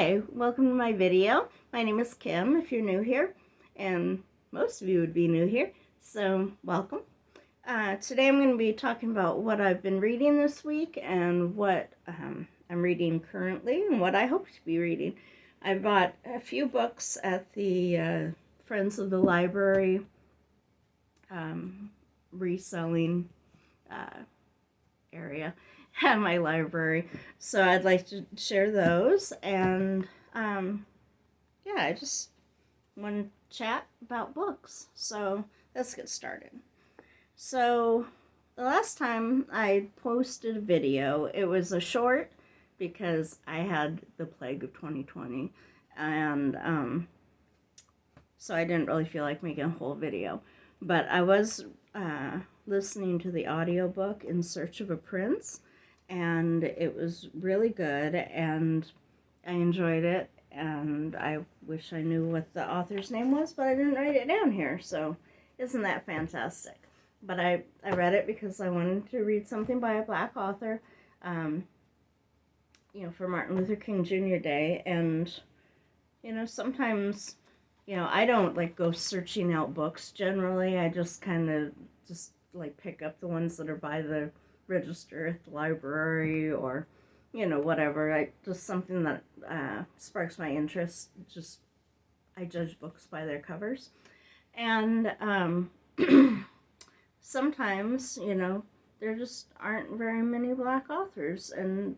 Hi, welcome to my video. My name is Kim if you're new here, and most of you would be new here, so welcome. Today I'm going to be talking about what I've been reading this week and what I'm reading currently and what I hope to be reading. I bought a few books at the Friends of the Library reselling area at my library, so I'd like to share those, and yeah, I just want to chat about books, so let's get started. So the last time I posted a video, it was a short because I had the plague of 2020, and so I didn't really feel like making a whole video, but I was listening to the audiobook In Search of a Prince, and it was really good, and I enjoyed it, and I wish I knew what the author's name was, but I didn't write it down here, so isn't that fantastic? But I read it because I wanted to read something by a Black author, for Martin Luther King Jr. Day, and, sometimes, I don't, go searching out books generally. I just kind of pick up the ones that are by the register at the library, or whatever. Just something that sparks my interest. I judge books by their covers, and sometimes there just aren't very many Black authors, and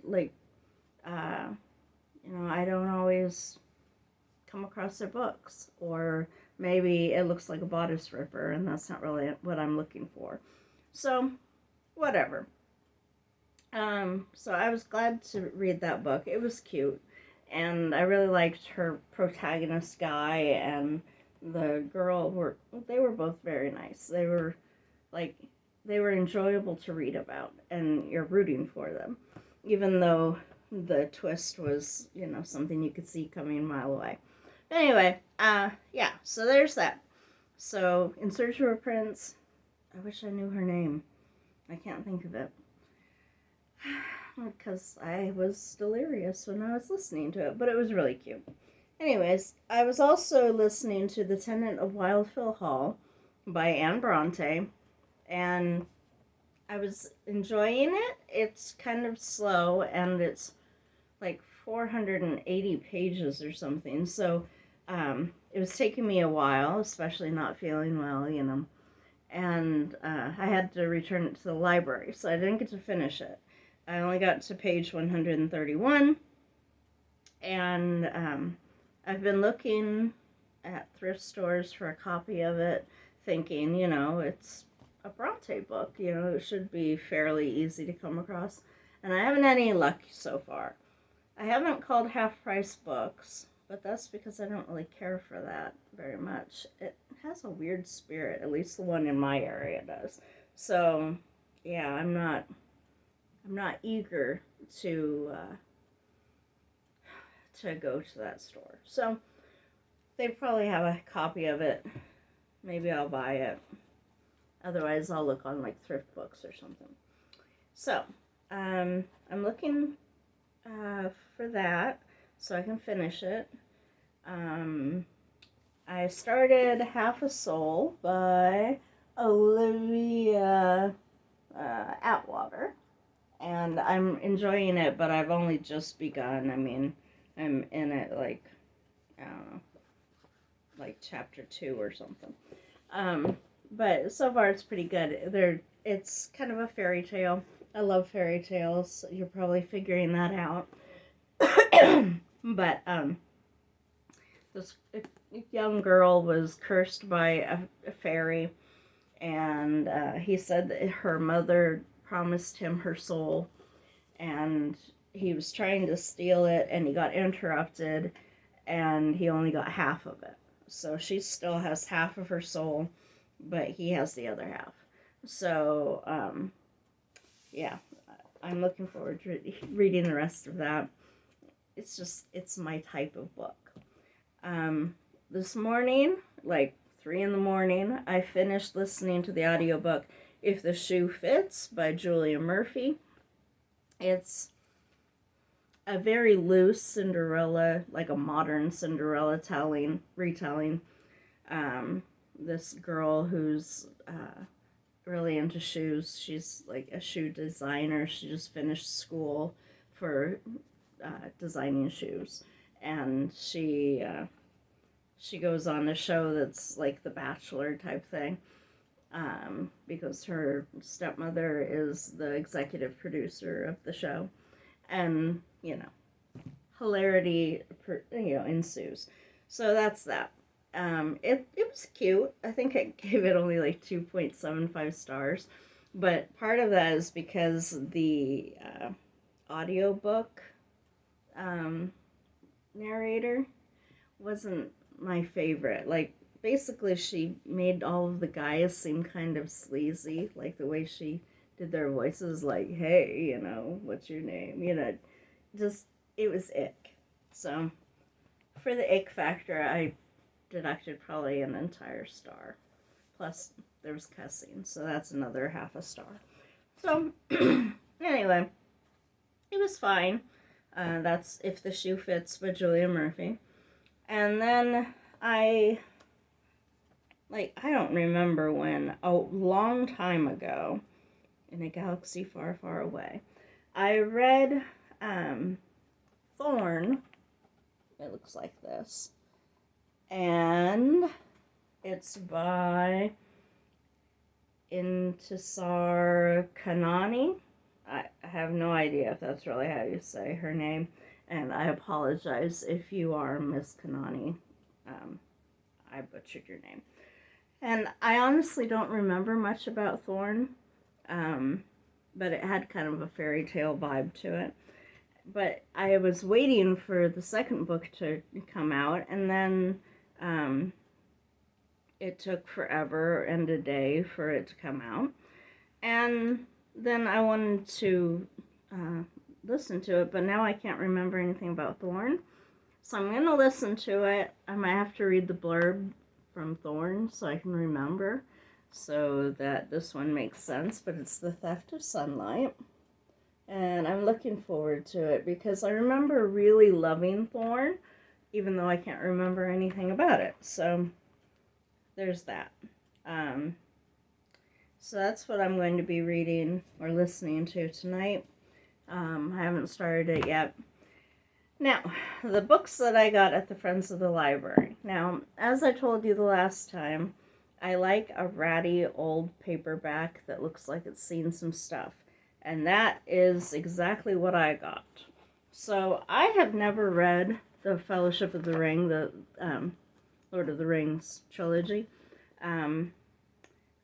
I don't always come across their books, or maybe it looks like a bodice ripper and that's not really what I'm looking for, so whatever. So I was glad to read that book. It was cute, and I really liked her protagonist guy and the girl. They were both very nice. They were enjoyable to read about, and you're rooting for them, even though the twist was, something you could see coming a mile away. Anyway, yeah, so there's that. So, In Search of a Prince, I wish I knew her name. I can't think of it, because I was delirious when I was listening to it, but it was really cute. Anyways, I was also listening to The Tenant of Wildfell Hall by Anne Bronte, and I was enjoying it. It's kind of slow, and it's like 480 pages or something, so it was taking me a while, especially not feeling well, and I had to return it to the library, so I didn't get to finish it. I only got to page 131, and I've been looking at thrift stores for a copy of it, thinking, it's a Bronte book, it should be fairly easy to come across, and I haven't had any luck so far. I haven't called half-price books, but that's because I don't really care for that very much. It has a weird spirit, at least the one in my area does. So, yeah, I'm not eager to go to that store. So, they probably have a copy of it. Maybe I'll buy it. Otherwise, I'll look on thrift books or something. So, I'm looking for that so I can finish it. I started Half a Soul by Olivia Atwater, and I'm enjoying it, but I've only just begun. I mean, I'm in it I don't know, chapter 2 or something. But so far it's pretty good. It's kind of a fairy tale. I love fairy tales. You're probably figuring that out. But this young girl was cursed by a fairy, and he said that her mother promised him her soul, and he was trying to steal it, and he got interrupted, and he only got half of it. So she still has half of her soul, but he has the other half. So, yeah, I'm looking forward to reading the rest of that. It's my type of book. This morning, 3 in the morning, I finished listening to the audiobook If the Shoe Fits by Julia Murphy. It's a very loose Cinderella, like a modern Cinderella retelling. This girl who's really into shoes. She's like a shoe designer. She just finished school for designing shoes, and she goes on a show that's like The Bachelor type thing, because her stepmother is the executive producer of the show, and hilarity ensues. So that's that. It was cute. I think I gave it only like 2.75 stars, but part of that is because the audiobook narrator wasn't my favorite. Like, basically, she made all of the guys seem kind of sleazy, like the way she did their voices, like, hey, what's your name? Just, it was ick. So, for the ick factor, I deducted probably an entire star. Plus, there was cussing, so that's another half a star. So, anyway, it was fine. That's If the Shoe Fits by Julia Murphy. And then I don't remember when, a long time ago, in a galaxy far, far away, I read Thorn. It looks like this. And it's by Intisar Khanani. I have no idea if that's really how you say her name, and I apologize if you are Miss Khanani. I butchered your name. And I honestly don't remember much about Thorn, but it had kind of a fairy tale vibe to it. But I was waiting for the second book to come out, and then it took forever and a day for it to come out. And then I wanted to listen to it, but now I can't remember anything about Thorn. So I'm going to listen to it. I might have to read the blurb from Thorn so I can remember, so that this one makes sense. But it's The Theft of Sunlight. And I'm looking forward to it because I remember really loving Thorn, even though I can't remember anything about it. So there's that. So that's what I'm going to be reading or listening to tonight. I haven't started it yet. Now, the books that I got at the Friends of the Library. Now, as I told you the last time, I like a ratty old paperback that looks like it's seen some stuff. And that is exactly what I got. So, I have never read the Fellowship of the Ring, the Lord of the Rings trilogy.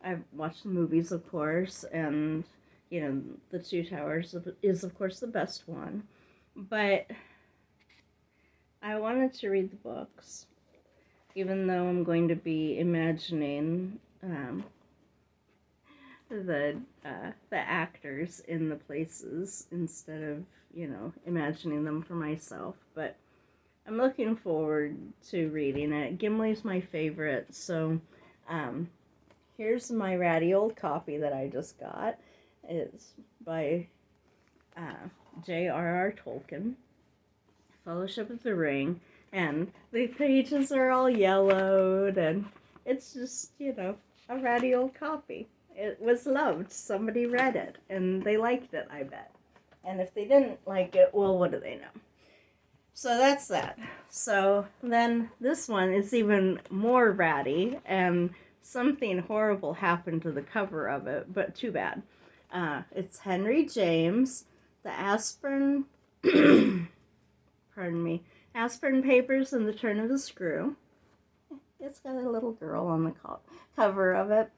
I've watched the movies, of course, and, The Two Towers is, of course, the best one. But I wanted to read the books, even though I'm going to be imagining the actors in the places instead of, imagining them for myself. But I'm looking forward to reading it. Gimli's my favorite, so here's my ratty old copy that I just got. It's by J.R.R. Tolkien, Fellowship of the Ring, and the pages are all yellowed, and it's just, a ratty old copy. It was loved. Somebody read it, and they liked it, I bet. And if they didn't like it, well, what do they know? So that's that. So then this one is even more ratty, and something horrible happened to the cover of it, but too bad. It's Henry James, the Aspern, pardon me, Aspern Papers and the Turn of the Screw. It's got a little girl on the cover of it.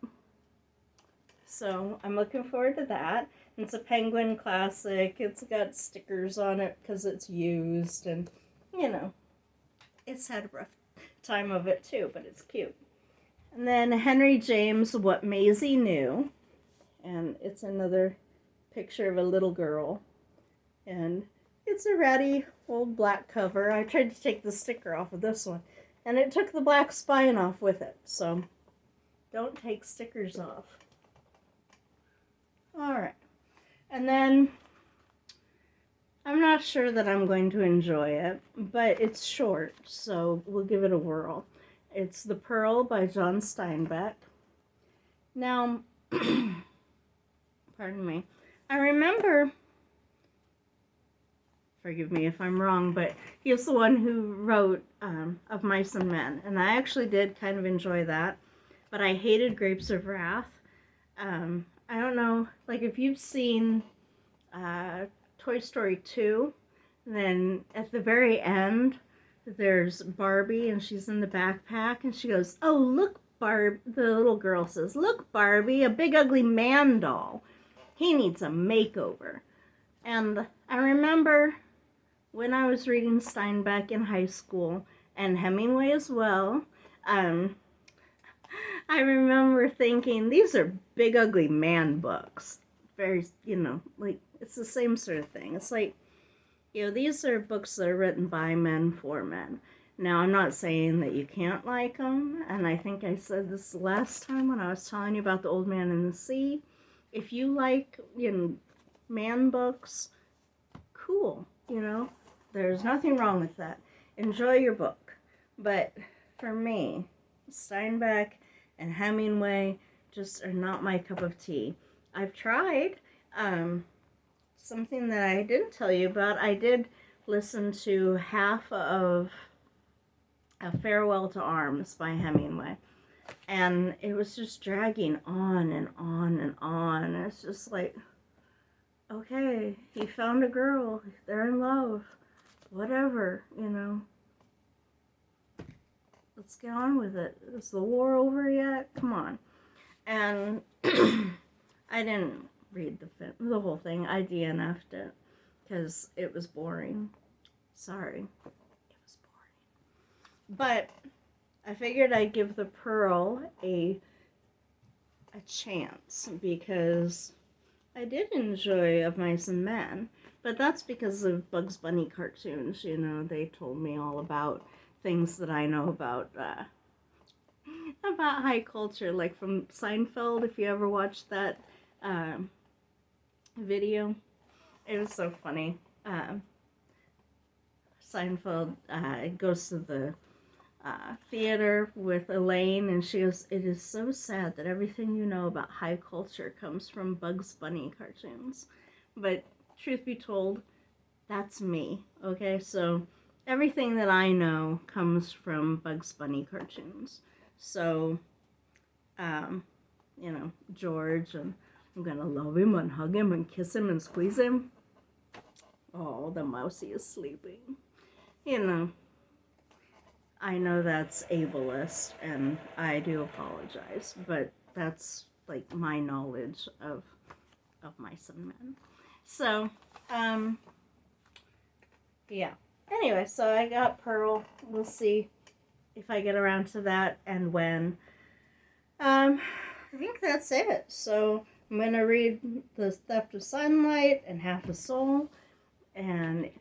So I'm looking forward to that. It's a Penguin classic. It's got stickers on it because it's used, and, it's had a rough time of it too, but it's cute. And then Henry James, What Maisie Knew. And it's another picture of a little girl. And it's a ratty old black cover. I tried to take the sticker off of this one, and it took the black spine off with it. So don't take stickers off. Alright. And then I'm not sure that I'm going to enjoy it, but it's short, so we'll give it a whirl. It's The Pearl by John Steinbeck. Now, pardon me, I remember, forgive me if I'm wrong, but he was the one who wrote Of Mice and Men, and I actually did kind of enjoy that, but I hated Grapes of Wrath. I don't know, like if you've seen Toy Story 2, then at the very end, there's Barbie and she's in the backpack and she goes, "Oh, look, Barb," the little girl says, "Look, Barbie, a big ugly man doll. He needs a makeover." And I remember when I was reading Steinbeck in high school and Hemingway as well, I remember thinking, these are big ugly man books. Very, like, it's the same sort of thing. It's like, these are books that are written by men for men. Now, I'm not saying that you can't like them, and I think I said this last time when I was telling you about The Old Man and the Sea. If you like, man books, cool, there's nothing wrong with that. Enjoy your book. But for me, Steinbeck and Hemingway just are not my cup of tea. I've tried. Something that I didn't tell you about, I did listen to half of A Farewell to Arms by Hemingway. And it was just dragging on and on and on. It's just like, okay, he found a girl. They're in love. Whatever, Let's get on with it. Is the war over yet? Come on. And I didn't read the whole thing. I DNF'd it because it was boring. Sorry. It was boring. But I figured I'd give The Pearl a chance because I did enjoy Of Mice and Men, but that's because of Bugs Bunny cartoons. They told me all about things that I know about high culture, like from Seinfeld, if you ever watched that video. It was so funny. Seinfeld goes to the theater with Elaine, and she goes, "It is so sad that everything you know about high culture comes from Bugs Bunny cartoons." But truth be told, that's me, okay? So everything that I know comes from Bugs Bunny cartoons. So, George, and I'm gonna love him and hug him and kiss him and squeeze him. Oh, the mousy is sleeping. I know that's ableist, and I do apologize, but that's like my knowledge of Mice and Men. So, yeah. Anyway, so I got Pearl. We'll see if I get around to that and when. I think that's it. So I'm going to read The Theft of Sunlight and Half a Soul. And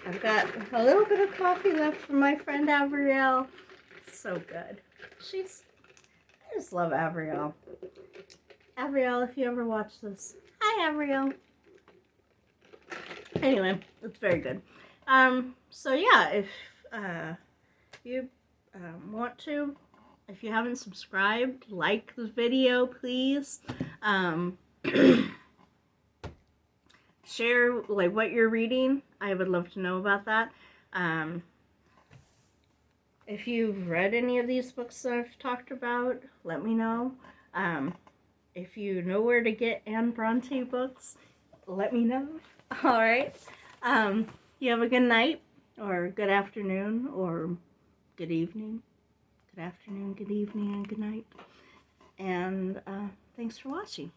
I've got a little bit of coffee left from my friend Avriel. So good. I just love Avriel. Avriel, if you ever watch this. Hi, Avriel. Anyway, it's very good. So yeah, if you want to, if you haven't subscribed, like the video, please. Share like what you're reading. I would love to know about that. If you've read any of these books that I've talked about, let me know. If you know where to get Anne Bronte books, let me know. All right. You have a good night, or good afternoon, or good evening. Good afternoon, good evening, and good night. And thanks for watching.